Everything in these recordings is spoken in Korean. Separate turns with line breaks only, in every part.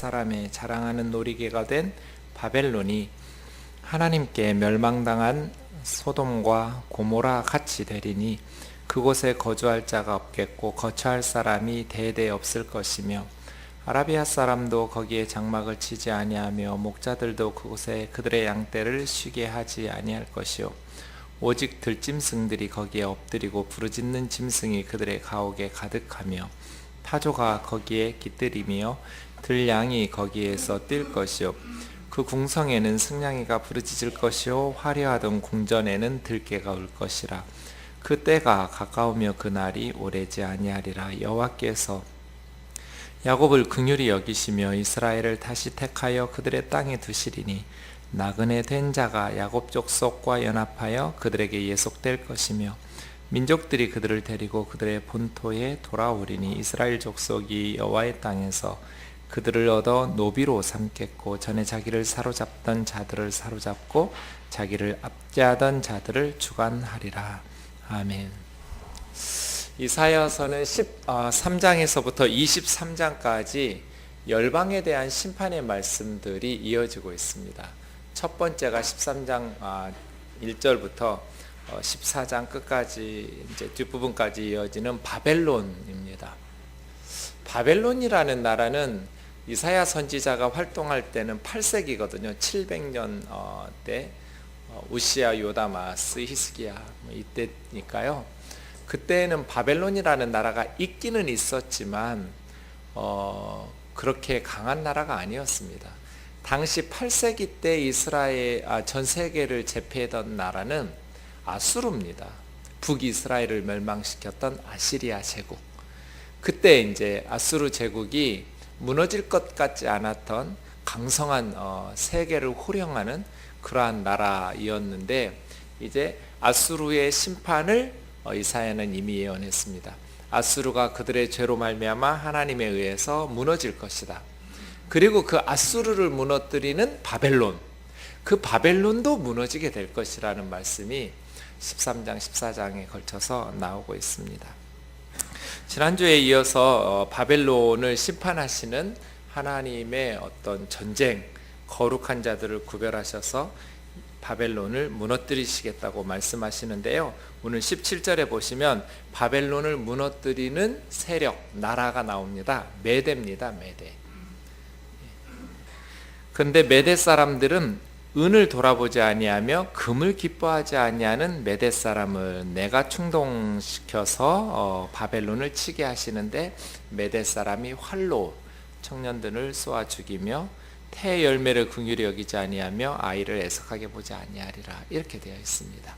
사람의 자랑하는 놀이개가 된 바벨론이 하나님께 멸망당한 소돔과 고모라 같이 되리니 그곳에 거주할 자가 없겠고 거처할 사람이 대대 없을 것이며 아라비아 사람도 거기에 장막을 치지 아니하며 목자들도 그곳에 그들의 양떼를 쉬게 하지 아니할 것이요 오직 들짐승들이 거기에 엎드리고 부르짖는 짐승이 그들의 가옥에 가득하며 타조가 거기에 깃들이며 들양이 거기에서 뛸 것이요 그 궁성에는 승냥이가 부르짖을 것이요 화려하던 궁전에는 들깨가 울 것이라. 그 때가 가까우며 그 날이 오래지 아니하리라. 여호와께서 야곱을 긍휼히 여기시며 이스라엘을 다시 택하여 그들의 땅에 두시리니 나그네 된 자가 야곱 족속과 연합하여 그들에게 예속될 것이며 민족들이 그들을 데리고 그들의 본토에 돌아오리니 이스라엘 족속이 여호와의 땅에서 그들을 얻어 노비로 삼겠고 전에 자기를 사로잡던 자들을 사로잡고 자기를 압제하던 자들을 주관하리라. 아멘. 이사야서는 13장에서부터 23장까지 열방에 대한 심판의 말씀들이 이어지고 있습니다. 첫 번째가 13장 1절부터 14장 끝까지 이제 뒷부분까지 이어지는 바벨론입니다. 바벨론이라는 나라는 이사야 선지자가 활동할 때는 8세기거든요. 700년 때 우시야, 요다마스, 히스기야 이때니까요. 그때는 바벨론이라는 나라가 있기는 있었지만 그렇게 강한 나라가 아니었습니다. 당시 8세기 때 이스라엘 전 세계를 제패했던 나라는 아수르입니다. 북이스라엘을 멸망시켰던 아시리아 제국. 그때 이제 아수르 제국이 무너질 것 같지 않았던 강성한 세계를 호령하는 그러한 나라이었는데 이제 아수르의 심판을 이사야는 이미 예언했습니다. 아수르가 그들의 죄로 말미암아 하나님에 의해서 무너질 것이다. 그리고 그 아수르를 무너뜨리는 바벨론, 그 바벨론도 무너지게 될 것이라는 말씀이 13장, 14장에 걸쳐서 나오고 있습니다. 지난주에 이어서 바벨론을 심판하시는 하나님의 어떤 전쟁, 거룩한 자들을 구별하셔서 바벨론을 무너뜨리시겠다고 말씀하시는데요. 오늘 17절에 보시면 바벨론을 무너뜨리는 세력, 나라가 나옵니다. 메대입니다. 메대. 그런데 메대 사람들은 은을 돌아보지 아니하며 금을 기뻐하지 아니하는 메대 사람을 내가 충동시켜서 바벨론을 치게 하시는데 메대 사람이 활로 청년들을 쏘아 죽이며 태 열매를 긍휼히 여기지 아니하며 아이를 애석하게 보지 아니하리라. 이렇게 되어 있습니다.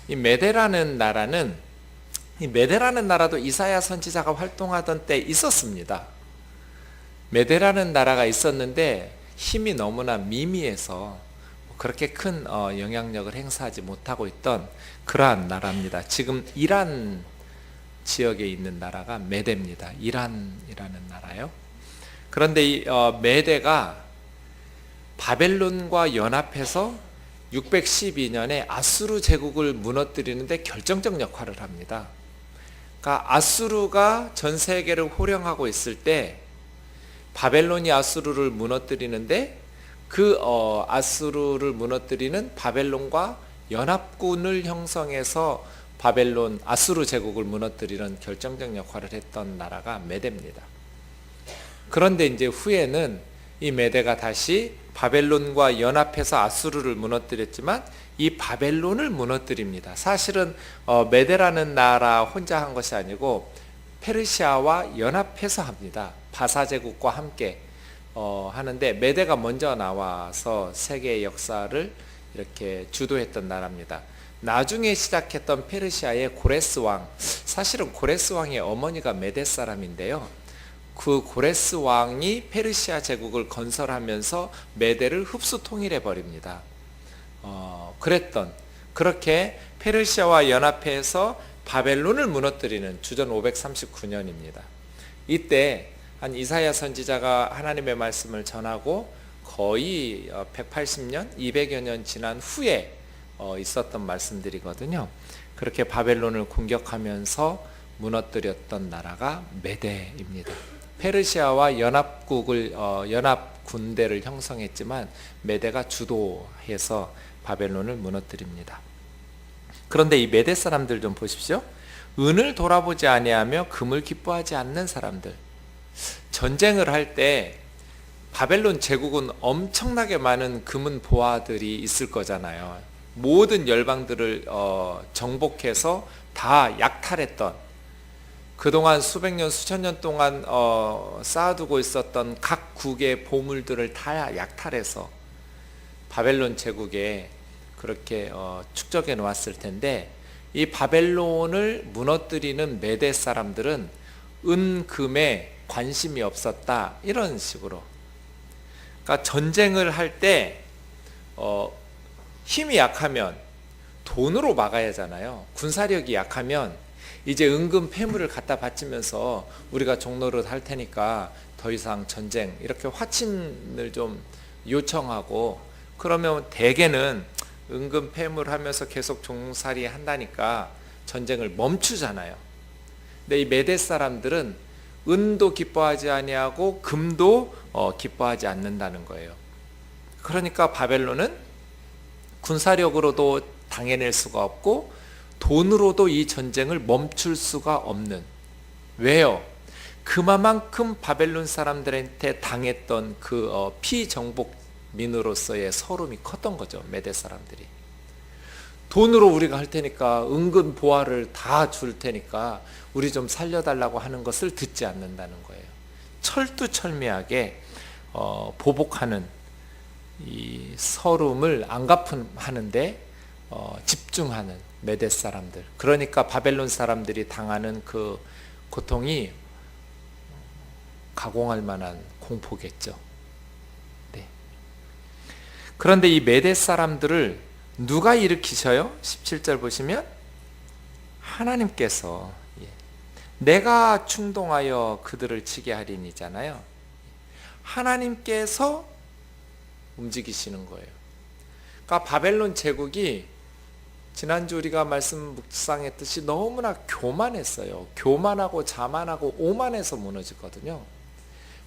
이 메대라는 나라도 이사야 선지자가 활동하던 때 있었습니다. 메대라는 나라가 있었는데 힘이 너무나 미미해서 그렇게 큰 영향력을 행사하지 못하고 있던 그러한 나라입니다. 지금 이란 지역에 있는 나라가 메대입니다. 이란이라는 나라요. 그런데 이 메대가 바벨론과 연합해서 612년에 아수르 제국을 무너뜨리는데 결정적 역할을 합니다. 그러니까 아수르가 전 세계를 호령하고 있을 때 바벨론이 아수르를 무너뜨리는데 그 아수르를 무너뜨리는 바벨론과 연합군을 형성해서 아수르 제국을 무너뜨리는 결정적 역할을 했던 나라가 메대입니다. 그런데 이제 후에는 이 메대가 다시 바벨론과 연합해서 아수르를 무너뜨렸지만 이 바벨론을 무너뜨립니다. 사실은 메대라는 나라 혼자 한 것이 아니고 페르시아와 연합해서 합니다. 바사 제국과 함께 하는데 메대가 먼저 나와서 세계의 역사를 이렇게 주도했던 나라입니다. 나중에 시작했던 페르시아의 고레스 왕, 사실은 고레스 왕의 어머니가 메대 사람인데요. 그 고레스 왕이 페르시아 제국을 건설하면서 메대를 흡수 통일해 버립니다. 그렇게 페르시아와 연합해서 바벨론을 무너뜨리는 주전 539년입니다. 이때 한 이사야 선지자가 하나님의 말씀을 전하고 거의 180년, 200여 년 지난 후에 있었던 말씀들이거든요. 그렇게 바벨론을 공격하면서 무너뜨렸던 나라가 메대입니다. 페르시아와 연합 군대를 형성했지만 메대가 주도해서 바벨론을 무너뜨립니다. 그런데 이 메대 사람들 좀 보십시오. 은을 돌아보지 아니하며 금을 기뻐하지 않는 사람들. 전쟁을 할 때 바벨론 제국은 엄청나게 많은 금은 보화들이 있을 거잖아요. 모든 열방들을 정복해서 다 약탈했던, 그동안 수백 년 수천 년 동안 쌓아두고 있었던 각 국의 보물들을 다 약탈해서 바벨론 제국에 그렇게 축적해 놓았을 텐데, 이 바벨론을 무너뜨리는 메대 사람들은 은, 금에 관심이 없었다, 이런 식으로. 그러니까 전쟁을 할 때 힘이 약하면 돈으로 막아야 하잖아요. 군사력이 약하면 이제 은금 패물을 갖다 바치면서 우리가 종노릇 할 테니까 더 이상 전쟁, 이렇게 화친을 좀 요청하고, 그러면 대개는 은금 패물 하면서 계속 종살이 한다니까 전쟁을 멈추잖아요. 근데 이 메대 사람들은 은도 기뻐하지 아니하고 금도 기뻐하지 않는다는 거예요. 그러니까 바벨론은 군사력으로도 당해낼 수가 없고 돈으로도 이 전쟁을 멈출 수가 없는. 왜요? 그만큼 바벨론 사람들한테 당했던 그 피정복민으로서의 서름이 컸던 거죠. 메대 사람들이. 돈으로 우리가 할 테니까, 은근 보화를 다 줄 테니까 우리 좀 살려달라고 하는 것을 듣지 않는다는 거예요. 철두철미하게 보복하는 이 서름을 안갚음하는데 집중하는 메대 사람들. 그러니까 바벨론 사람들이 당하는 그 고통이 가공할 만한 공포겠죠. 네. 그런데 이 메대 사람들을 누가 일으키셔요? 17절 보시면 하나님께서, 내가 충동하여 그들을 치게 하리니잖아요. 하나님께서 움직이시는 거예요. 그러니까 바벨론 제국이 지난주 우리가 말씀 묵상했듯이 너무나 교만했어요. 교만하고 자만하고 오만해서 무너지거든요.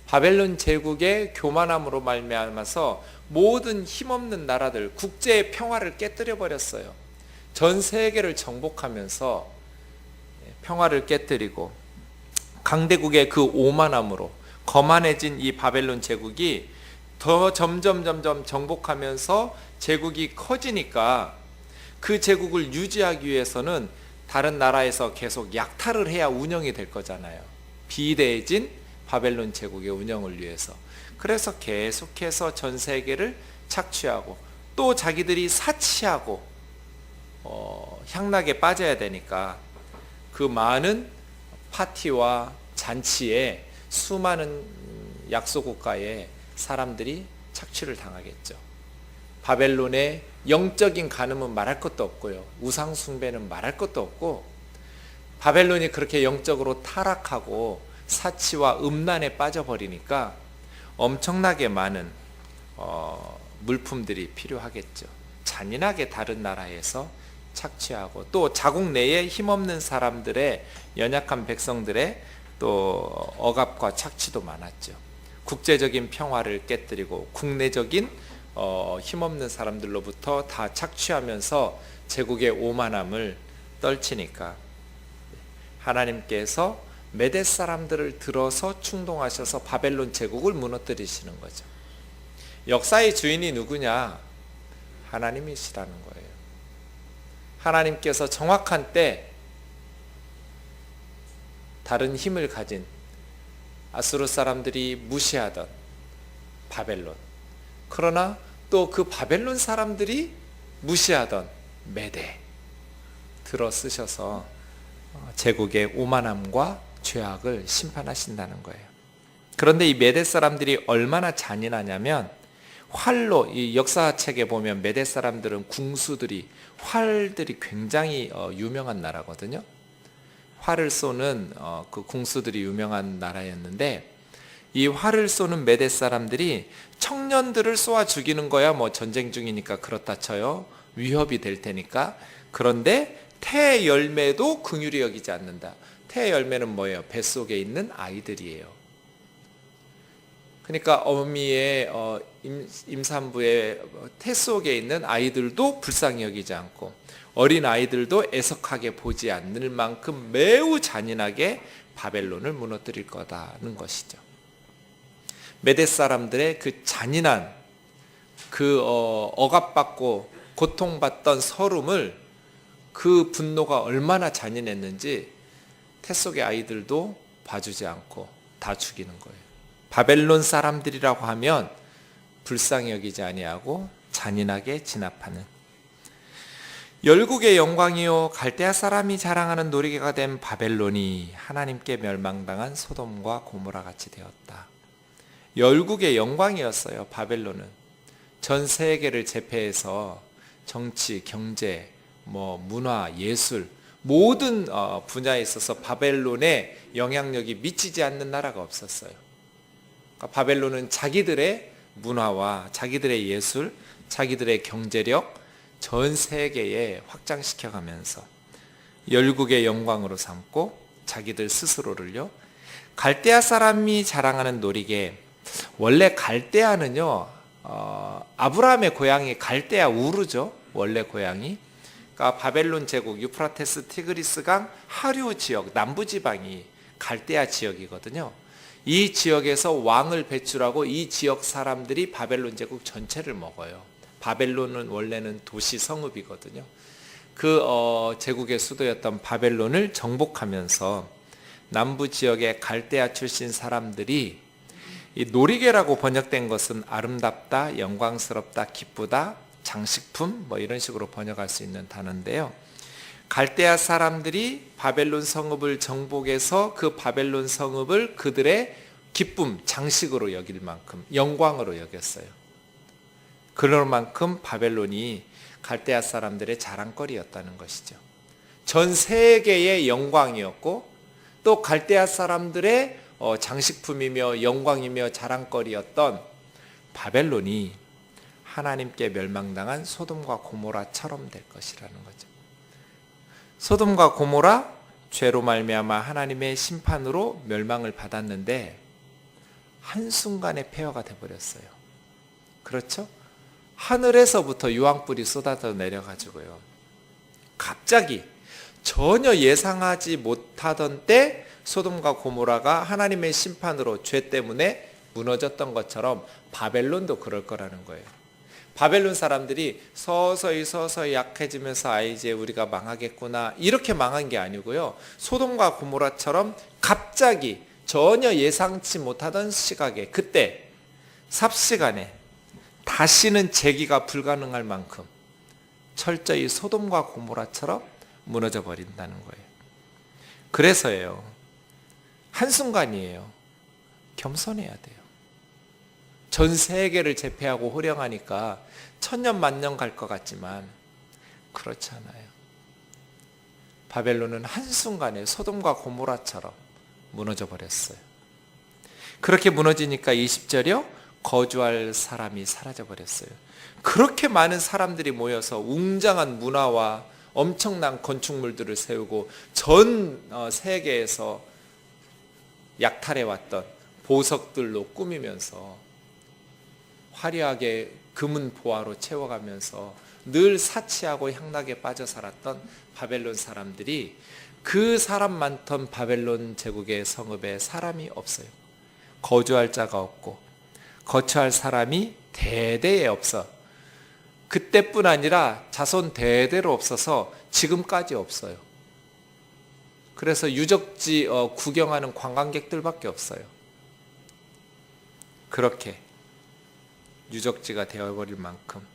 바벨론 제국의 교만함으로 말미암아서 모든 힘없는 나라들, 국제의 평화를 깨뜨려 버렸어요. 전 세계를 정복하면서 평화를 깨뜨리고, 강대국의 그 오만함으로 거만해진 이 바벨론 제국이 더 점점 정복하면서 제국이 커지니까, 그 제국을 유지하기 위해서는 다른 나라에서 계속 약탈을 해야 운영이 될 거잖아요. 비대해진 바벨론 제국의 운영을 위해서. 그래서 계속해서 전 세계를 착취하고, 또 자기들이 사치하고 향락에 빠져야 되니까 그 많은 파티와 잔치에 수많은 약소국가의 사람들이 착취를 당하겠죠. 바벨론의 영적인 간음은 말할 것도 없고요, 우상 숭배는 말할 것도 없고, 바벨론이 그렇게 영적으로 타락하고 사치와 음란에 빠져버리니까 엄청나게 많은 물품들이 필요하겠죠. 잔인하게 다른 나라에서 착취하고, 또 자국 내에 힘없는 사람들의, 연약한 백성들의 또 억압과 착취도 많았죠. 국제적인 평화를 깨뜨리고 국내적인 힘없는 사람들로부터 다 착취하면서 제국의 오만함을 떨치니까 하나님께서 메대 사람들을 들어서 충동하셔서 바벨론 제국을 무너뜨리시는 거죠. 역사의 주인이 누구냐? 하나님이시라는 거예요. 하나님께서 정확한 때 다른 힘을 가진 아수르 사람들이 무시하던 바벨론, 그러나 또 그 바벨론 사람들이 무시하던 메대 들어 쓰셔서 제국의 오만함과 죄악을 심판하신다는 거예요. 그런데 이 메대 사람들이 얼마나 잔인하냐면, 활로, 이 역사책에 보면 메대 사람들은 궁수들이, 활들이 굉장히 유명한 나라거든요. 활을 쏘는 그 궁수들이 유명한 나라였는데, 이 활을 쏘는 메대 사람들이 청년들을 쏘아 죽이는 거야 뭐 전쟁 중이니까 그렇다 쳐요. 위협이 될 테니까. 그런데 태 열매도 긍휼히 여기지 않는다. 태 열매는 뭐예요? 뱃속에 있는 아이들이에요. 그러니까 어미의 임산부의 태 속에 있는 아이들도 불쌍히 여기지 않고 어린 아이들도 애석하게 보지 않을 만큼 매우 잔인하게 바벨론을 무너뜨릴 거다는 것이죠. 메대 사람들의 그 잔인한 그 억압받고 고통받던 서름을, 그 분노가 얼마나 잔인했는지 태 속의 아이들도 봐주지 않고 다 죽이는 거예요. 바벨론 사람들이라고 하면 불쌍히 여기지 아니하고 잔인하게 진압하는, 열국의 영광이요 갈대아 사람이 자랑하는 놀이개가 된 바벨론이 하나님께 멸망당한 소돔과 고모라 같이 되었다. 열국의 영광이었어요. 바벨론은 전 세계를 제패해서 정치, 경제, 문화, 예술 모든 분야에 있어서 바벨론의 영향력이 미치지 않는 나라가 없었어요. 그러니까 바벨론은 자기들의 문화와 자기들의 예술, 자기들의 경제력 전 세계에 확장시켜가면서 열국의 영광으로 삼고 자기들 스스로를요, 갈대아 사람이 자랑하는 놀이개. 원래 갈대아는요, 아브라함의 고향이 갈대아 우르죠. 원래 고향이. 그러니까 바벨론 제국 유프라테스 티그리스강 하류 지역 남부 지방이 갈대아 지역이거든요. 이 지역에서 왕을 배출하고 이 지역 사람들이 바벨론 제국 전체를 먹어요. 바벨론은 원래는 도시 성읍이거든요. 그 제국의 수도였던 바벨론을 정복하면서 남부 지역의 갈대아 출신 사람들이, 이 놀이개라고 번역된 것은 아름답다, 영광스럽다, 기쁘다, 장식품 이런 식으로 번역할 수 있는 단어인데요. 갈대아 사람들이 바벨론 성읍을 정복해서 그 바벨론 성읍을 그들의 기쁨, 장식으로 여길 만큼 영광으로 여겼어요. 그럴 만큼 바벨론이 갈대아 사람들의 자랑거리였다는 것이죠. 전 세계의 영광이었고 또 갈대아 사람들의 장식품이며 영광이며 자랑거리였던 바벨론이 하나님께 멸망당한 소돔과 고모라처럼 될 것이라는 거죠. 소돔과 고모라 죄로 말미암아 하나님의 심판으로 멸망을 받았는데 한순간에 폐허가 되어버렸어요. 그렇죠? 하늘에서부터 유황불이 쏟아져 내려가지고요, 갑자기 전혀 예상하지 못하던 때 소돔과 고모라가 하나님의 심판으로 죄 때문에 무너졌던 것처럼 바벨론도 그럴 거라는 거예요. 바벨론 사람들이 서서히 약해지면서 이제 우리가 망하겠구나 이렇게 망한 게 아니고요, 소돔과 고모라처럼 갑자기 전혀 예상치 못하던 시각에, 그때 삽시간에 다시는 재기가 불가능할 만큼 철저히 소돔과 고모라처럼 무너져 버린다는 거예요. 그래서예요, 한순간이에요. 겸손해야 돼요. 전 세계를 제패하고 호령하니까 천년 만년 갈 것 같지만 그렇지 않아요. 바벨론은 한순간에 소돔과 고모라처럼 무너져 버렸어요. 그렇게 무너지니까 20절이요, 거주할 사람이 사라져 버렸어요. 그렇게 많은 사람들이 모여서 웅장한 문화와 엄청난 건축물들을 세우고 전 세계에서 약탈해왔던 보석들로 꾸미면서 화려하게 금은 보화로 채워가면서 늘 사치하고 향락에 빠져 살았던 바벨론 사람들이, 그 사람 많던 바벨론 제국의 성읍에 사람이 없어요. 거주할 자가 없고 거처할 사람이 대대에 없어. 그때뿐 아니라 자손 대대로 없어서 지금까지 없어요. 그래서 유적지 구경하는 관광객들밖에 없어요. 그렇게 유적지가 되어버릴 만큼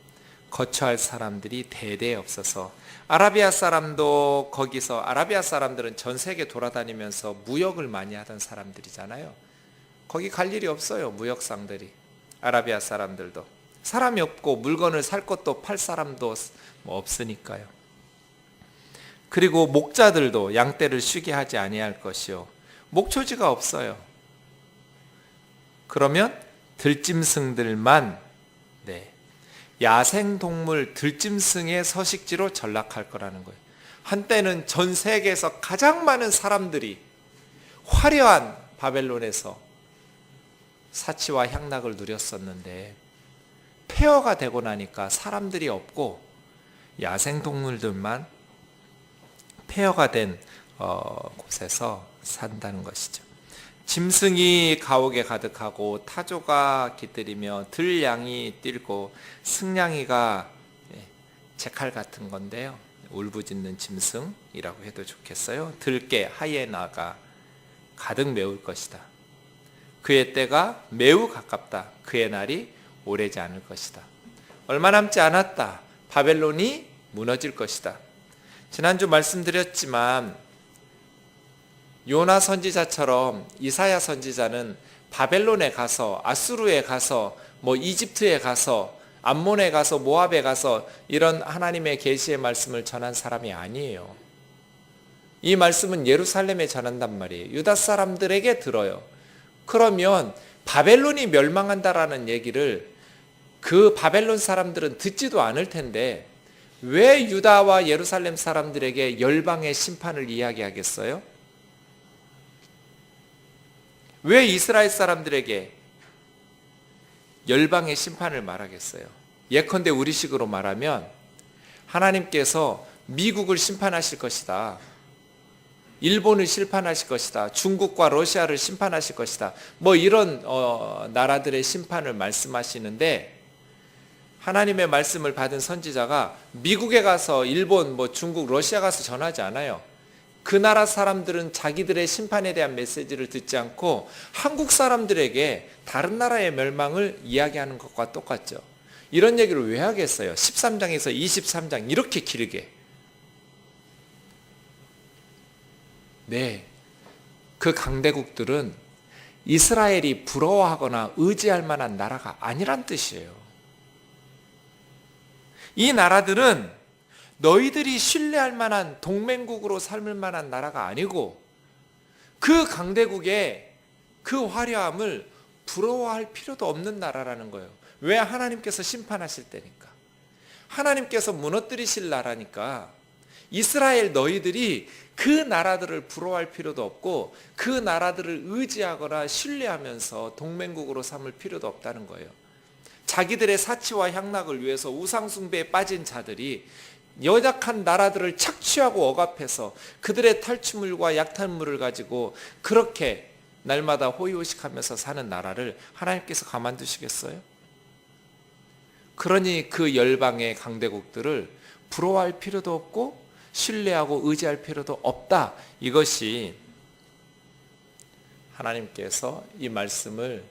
거처할 사람들이 대대에 없어서, 아라비아 사람도 거기서, 아라비아 사람들은 전 세계 돌아다니면서 무역을 많이 하던 사람들이잖아요. 거기 갈 일이 없어요. 무역상들이. 아라비아 사람들도 사람이 없고 물건을 살 것도 팔 사람도 없으니까요. 그리고 목자들도 양떼를 쉬게 하지 아니할 것이요, 목초지가 없어요. 그러면 들짐승들만 야생동물 들짐승의 서식지로 전락할 거라는 거예요. 한때는 전 세계에서 가장 많은 사람들이 화려한 바벨론에서 사치와 향락을 누렸었는데 폐허가 되고 나니까 사람들이 없고 야생동물들만 폐허가 된 곳에서 산다는 것이죠. 짐승이 가옥에 가득하고 타조가 깃들이며 들양이 뛸고 승냥이가 제칼 같은 건데요. 울부짖는 짐승이라고 해도 좋겠어요. 들깨, 하이에나가 가득 메울 것이다. 그의 때가 매우 가깝다. 그의 날이 오래지 않을 것이다. 얼마 남지 않았다. 바벨론이 무너질 것이다. 지난주 말씀드렸지만 요나 선지자처럼 이사야 선지자는 바벨론에 가서 아수르에 가서 이집트에 가서 암몬에 가서 모압에 가서 이런 하나님의 계시의 말씀을 전한 사람이 아니에요. 이 말씀은 예루살렘에 전한단 말이에요. 유다 사람들에게 들어요. 그러면 바벨론이 멸망한다라는 얘기를 그 바벨론 사람들은 듣지도 않을 텐데 왜 유다와 예루살렘 사람들에게 열방의 심판을 이야기하겠어요? 왜 이스라엘 사람들에게 열방의 심판을 말하겠어요? 예컨대 우리식으로 말하면 하나님께서 미국을 심판하실 것이다. 일본을 심판하실 것이다. 중국과 러시아를 심판하실 것이다. 이런 나라들의 심판을 말씀하시는데 하나님의 말씀을 받은 선지자가 미국에 가서 일본, 중국, 러시아 가서 전하지 않아요. 그 나라 사람들은 자기들의 심판에 대한 메시지를 듣지 않고 한국 사람들에게 다른 나라의 멸망을 이야기하는 것과 똑같죠. 이런 얘기를 왜 하겠어요? 13장에서 23장 이렇게 길게. 네, 그 강대국들은 이스라엘이 부러워하거나 의지할 만한 나라가 아니란 뜻이에요. 이 나라들은 너희들이 신뢰할 만한 동맹국으로 삶을 만한 나라가 아니고 그 강대국의 그 화려함을 부러워할 필요도 없는 나라라는 거예요. 왜? 하나님께서 심판하실 때니까. 하나님께서 무너뜨리실 나라니까. 이스라엘 너희들이 그 나라들을 부러워할 필요도 없고 그 나라들을 의지하거나 신뢰하면서 동맹국으로 삼을 필요도 없다는 거예요. 자기들의 사치와 향락을 위해서 우상숭배에 빠진 자들이 연약한 나라들을 착취하고 억압해서 그들의 탈취물과 약탈물을 가지고 그렇게 날마다 호의호식하면서 사는 나라를 하나님께서 가만두시겠어요? 그러니 그 열방의 강대국들을 부러워할 필요도 없고 신뢰하고 의지할 필요도 없다. 이것이 하나님께서 이 말씀을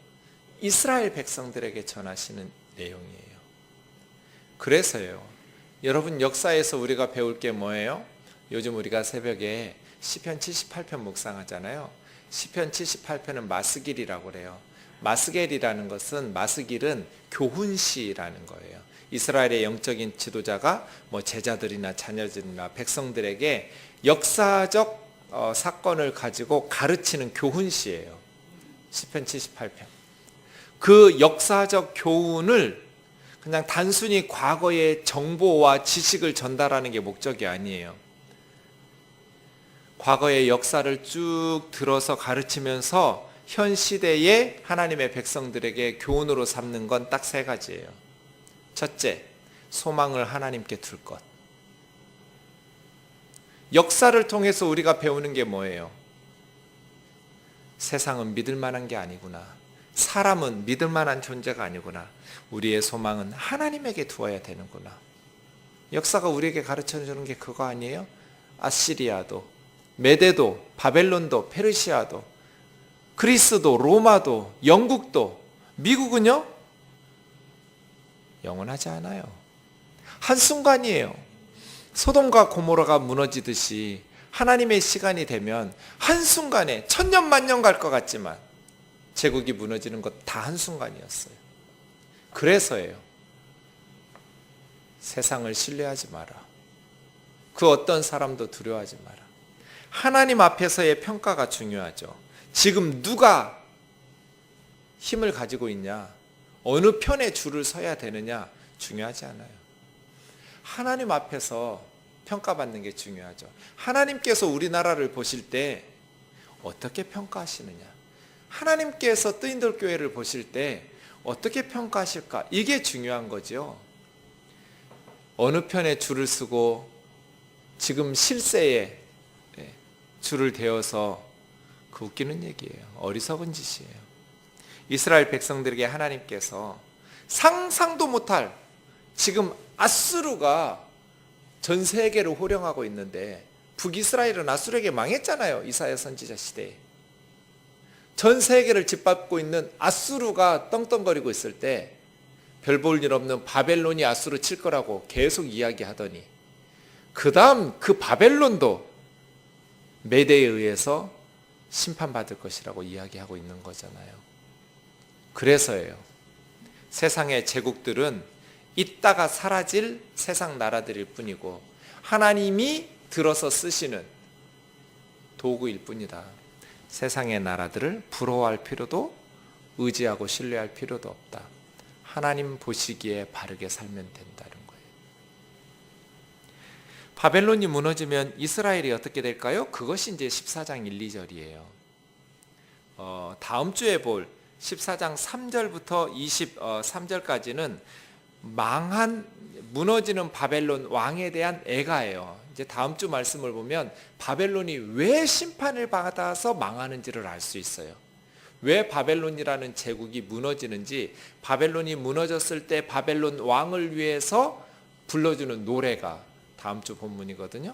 이스라엘 백성들에게 전하시는 내용이에요. 그래서요. 여러분 역사에서 우리가 배울 게 뭐예요? 요즘 우리가 새벽에 시편 78편 묵상하잖아요. 시편 78편은 마스길이라고 그래요. 마스겔이라는 것은 마스길은 교훈시라는 거예요. 이스라엘의 영적인 지도자가 제자들이나 자녀들이나 백성들에게 역사적 사건을 가지고 가르치는 교훈시예요. 시편 78편. 그 역사적 교훈을 그냥 단순히 과거의 정보와 지식을 전달하는 게 목적이 아니에요. 과거의 역사를 쭉 들어서 가르치면서 현 시대의 하나님의 백성들에게 교훈으로 삼는 건 딱 세 가지예요. 첫째, 소망을 하나님께 둘 것. 역사를 통해서 우리가 배우는 게 뭐예요? 세상은 믿을 만한 게 아니구나. 사람은 믿을 만한 존재가 아니구나. 우리의 소망은 하나님에게 두어야 되는구나. 역사가 우리에게 가르쳐주는 게 그거 아니에요? 아시리아도, 메데도, 바벨론도, 페르시아도, 그리스도, 로마도, 영국도, 미국은요? 영원하지 않아요. 한순간이에요. 소돔과 고모라가 무너지듯이 하나님의 시간이 되면 한순간에 천년 만년 갈 것 같지만 제국이 무너지는 것 다 한순간이었어요. 그래서예요. 세상을 신뢰하지 마라. 그 어떤 사람도 두려워하지 마라. 하나님 앞에서의 평가가 중요하죠. 지금 누가 힘을 가지고 있냐, 어느 편에 줄을 서야 되느냐 중요하지 않아요. 하나님 앞에서 평가받는 게 중요하죠. 하나님께서 우리나라를 보실 때 어떻게 평가하시느냐, 하나님께서 뜨인돌 교회를 보실 때 어떻게 평가하실까? 이게 중요한 거죠. 어느 편에 줄을 서고 지금 실세에 줄을 대어서, 그 웃기는 얘기예요. 어리석은 짓이에요. 이스라엘 백성들에게 하나님께서 상상도 못할, 지금 아수르가 전 세계를 호령하고 있는데, 북이스라엘은 아수르에게 망했잖아요. 이사야 선지자 시대에. 전 세계를 짓밟고 있는 아수르가 떵떵거리고 있을 때 별 볼 일 없는 바벨론이 아수르 칠 거라고 계속 이야기하더니, 그 다음 그 바벨론도 메대에 의해서 심판받을 것이라고 이야기하고 있는 거잖아요. 그래서예요. 세상의 제국들은 있다가 사라질 세상 나라들일 뿐이고 하나님이 들어서 쓰시는 도구일 뿐이다. 세상의 나라들을 부러워할 필요도, 의지하고 신뢰할 필요도 없다. 하나님 보시기에 바르게 살면 된다는 거예요. 바벨론이 무너지면 이스라엘이 어떻게 될까요? 그것이 이제 14장 1, 2절이에요. 다음 주에 볼 14장 3절부터 23절까지는 무너지는 바벨론 왕에 대한 애가예요. 이제 다음 주 말씀을 보면 바벨론이 왜 심판을 받아서 망하는지를 알 수 있어요. 왜 바벨론이라는 제국이 무너지는지, 바벨론이 무너졌을 때 바벨론 왕을 위해서 불러주는 노래가 다음 주 본문이거든요.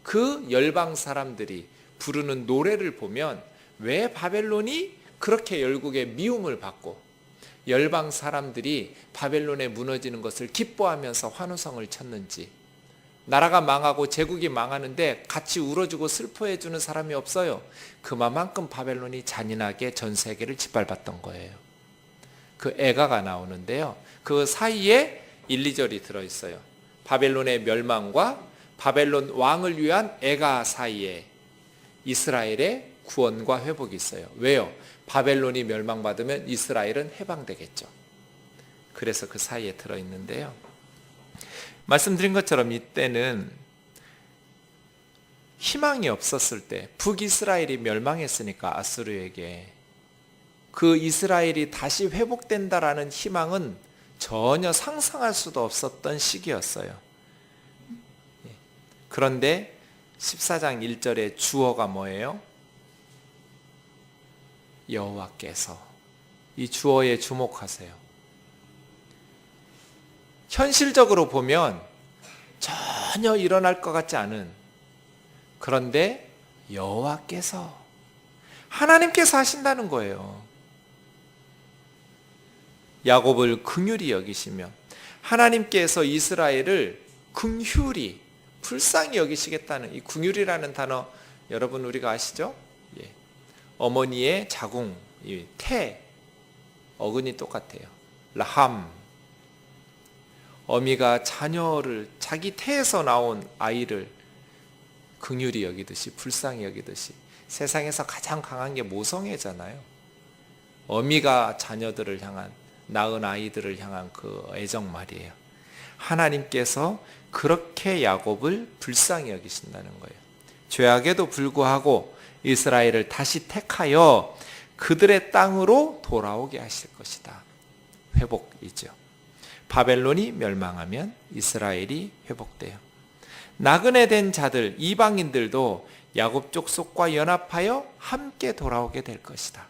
그 열방 사람들이 부르는 노래를 보면 왜 바벨론이 그렇게 열국의 미움을 받고 열방 사람들이 바벨론에 무너지는 것을 기뻐하면서 환호성을 쳤는지, 나라가 망하고 제국이 망하는데 같이 울어주고 슬퍼해주는 사람이 없어요. 그만큼 바벨론이 잔인하게 전 세계를 짓밟았던 거예요. 그 애가가 나오는데요. 그 사이에 1, 2절이 들어있어요. 바벨론의 멸망과 바벨론 왕을 위한 애가 사이에 이스라엘의 구원과 회복이 있어요. 왜요? 바벨론이 멸망받으면 이스라엘은 해방되겠죠. 그래서 그 사이에 들어있는데요. 말씀드린 것처럼 이때는 희망이 없었을 때, 북이스라엘이 멸망했으니까 아수르에게, 그 이스라엘이 다시 회복된다라는 희망은 전혀 상상할 수도 없었던 시기였어요. 그런데 14장 1절의 주어가 뭐예요? 여호와께서. 이 주어에 주목하세요. 현실적으로 보면 전혀 일어날 것 같지 않은, 그런데 여호와께서, 하나님께서 하신다는 거예요. 야곱을 긍휼히 여기시며 하나님께서 이스라엘을 긍휼히 불쌍히 여기시겠다는, 이 긍휼이라는 단어 여러분 우리가 아시죠? 예. 어머니의 자궁, 태, 어근이 똑같아요. 라함. 어미가 자녀를, 자기 태에서 나온 아이를 긍휼히 여기듯이, 불쌍히 여기듯이. 세상에서 가장 강한 게 모성애잖아요. 어미가 자녀들을 향한, 낳은 아이들을 향한 그 애정 말이에요. 하나님께서 그렇게 야곱을 불쌍히 여기신다는 거예요. 죄악에도 불구하고 이스라엘을 다시 택하여 그들의 땅으로 돌아오게 하실 것이다. 회복이죠. 바벨론이 멸망하면 이스라엘이 회복돼요. 나그네 된 자들, 이방인들도 야곱 족속과 연합하여 함께 돌아오게 될 것이다.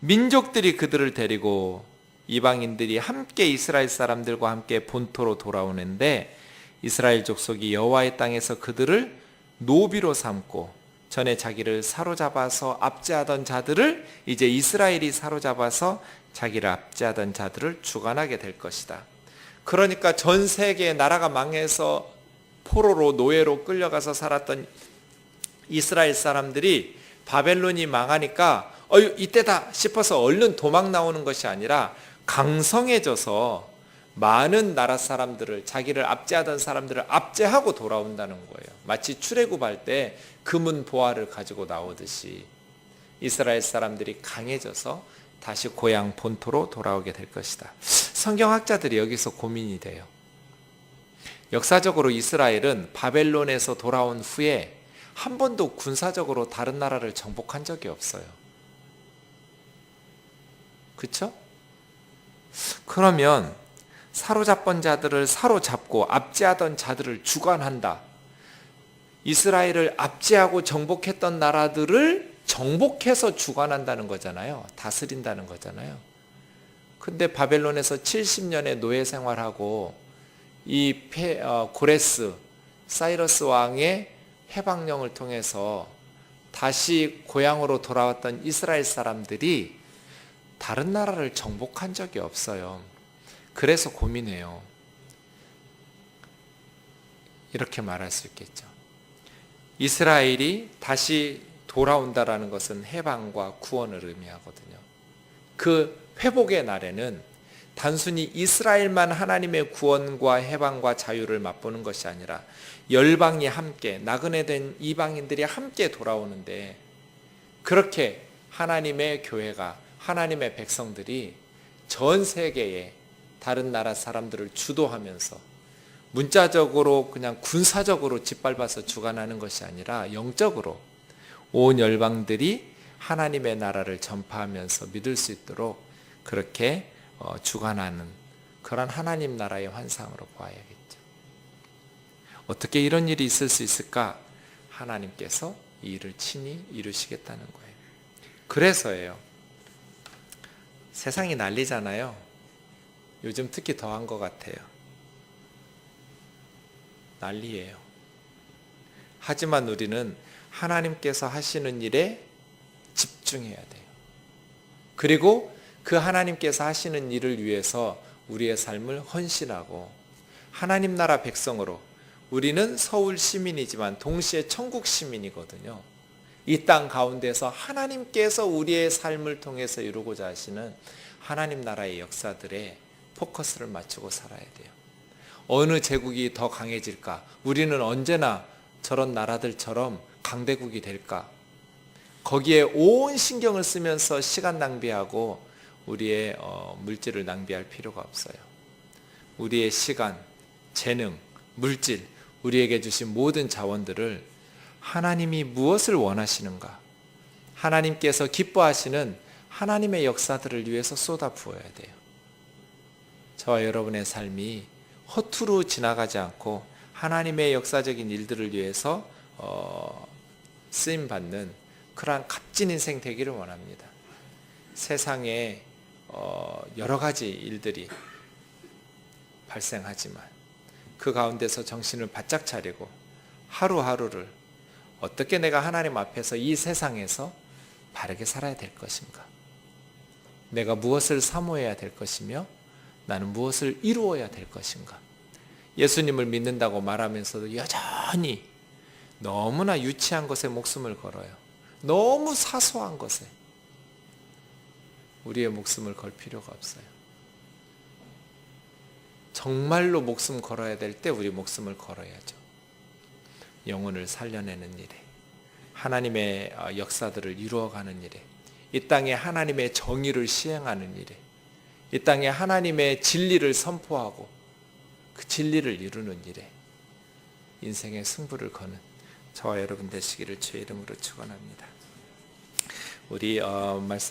민족들이 그들을 데리고 이방인들이 함께 이스라엘 사람들과 함께 본토로 돌아오는데, 이스라엘 족속이 여호와의 땅에서 그들을 노비로 삼고 전에 자기를 사로잡아서 압제하던 자들을 이제 이스라엘이 사로잡아서 자기를 압제하던 자들을 주관하게 될 것이다. 그러니까 전 세계의 나라가 망해서 포로로, 노예로 끌려가서 살았던 이스라엘 사람들이 바벨론이 망하니까 이때다 싶어서 얼른 도망 나오는 것이 아니라 강성해져서 많은 나라 사람들을, 자기를 압제하던 사람들을 압제하고 돌아온다는 거예요. 마치 출애굽할 때 금은 보화를 가지고 나오듯이 이스라엘 사람들이 강해져서 다시 고향 본토로 돌아오게 될 것이다. 성경학자들이 여기서 고민이 돼요. 역사적으로 이스라엘은 바벨론에서 돌아온 후에 한 번도 군사적으로 다른 나라를 정복한 적이 없어요. 그쵸? 그러면 사로잡은 자들을 사로잡고 압제하던 자들을 주관한다. 이스라엘을 압제하고 정복했던 나라들을 정복해서 주관한다는 거잖아요. 다스린다는 거잖아요. 근데 바벨론에서 70년의 노예 생활하고 이 고레스, 사이러스 왕의 해방령을 통해서 다시 고향으로 돌아왔던 이스라엘 사람들이 다른 나라를 정복한 적이 없어요. 그래서 고민해요. 이렇게 말할 수 있겠죠. 이스라엘이 다시 돌아온다라는 것은 해방과 구원을 의미하거든요. 그 회복의 날에는 단순히 이스라엘만 하나님의 구원과 해방과 자유를 맛보는 것이 아니라 열방이 함께, 나그네 된 이방인들이 함께 돌아오는데, 그렇게 하나님의 교회가, 하나님의 백성들이 전 세계에 다른 나라 사람들을 주도하면서 문자적으로 그냥 군사적으로 짓밟아서 주관하는 것이 아니라 영적으로 온 열방들이 하나님의 나라를 전파하면서 믿을 수 있도록 그렇게 주관하는 그런 하나님 나라의 환상으로 보아야겠죠. 어떻게 이런 일이 있을 수 있을까? 하나님께서 이 일을 친히 이루시겠다는 거예요. 그래서예요. 세상이 난리잖아요. 요즘 특히 더한 것 같아요. 난리예요. 하지만 우리는 하나님께서 하시는 일에 집중해야 돼요. 그리고 그 하나님께서 하시는 일을 위해서 우리의 삶을 헌신하고, 하나님 나라 백성으로, 우리는 서울 시민이지만 동시에 천국 시민이거든요. 이 땅 가운데서 하나님께서 우리의 삶을 통해서 이루고자 하시는 하나님 나라의 역사들에 포커스를 맞추고 살아야 돼요. 어느 제국이 더 강해질까? 우리는 언제나 저런 나라들처럼 강대국이 될까? 거기에 온 신경을 쓰면서 시간 낭비하고 우리의 물질을 낭비할 필요가 없어요. 우리의 시간, 재능, 물질, 우리에게 주신 모든 자원들을 하나님이 무엇을 원하시는가? 하나님께서 기뻐하시는 하나님의 역사들을 위해서 쏟아 부어야 돼요. 저와 여러분의 삶이 허투루 지나가지 않고 하나님의 역사적인 일들을 위해서 쓰임받는 그러한 값진 인생 되기를 원합니다. 세상에 여러 가지 일들이 발생하지만 그 가운데서 정신을 바짝 차리고 하루하루를 어떻게 내가 하나님 앞에서 이 세상에서 바르게 살아야 될 것인가? 내가 무엇을 사모해야 될 것이며 나는 무엇을 이루어야 될 것인가? 예수님을 믿는다고 말하면서도 여전히 너무나 유치한 것에 목숨을 걸어요. 너무 사소한 것에 우리의 목숨을 걸 필요가 없어요. 정말로 목숨 걸어야 될 때 우리 목숨을 걸어야죠. 영혼을 살려내는 일에, 하나님의 역사들을 이루어가는 일에, 이 땅에 하나님의 정의를 시행하는 일에, 이 땅에 하나님의 진리를 선포하고 그 진리를 이루는 일에 인생의 승부를 거는 저와 여러분 되시기를 주의 이름으로 축원합니다. 우리 말씀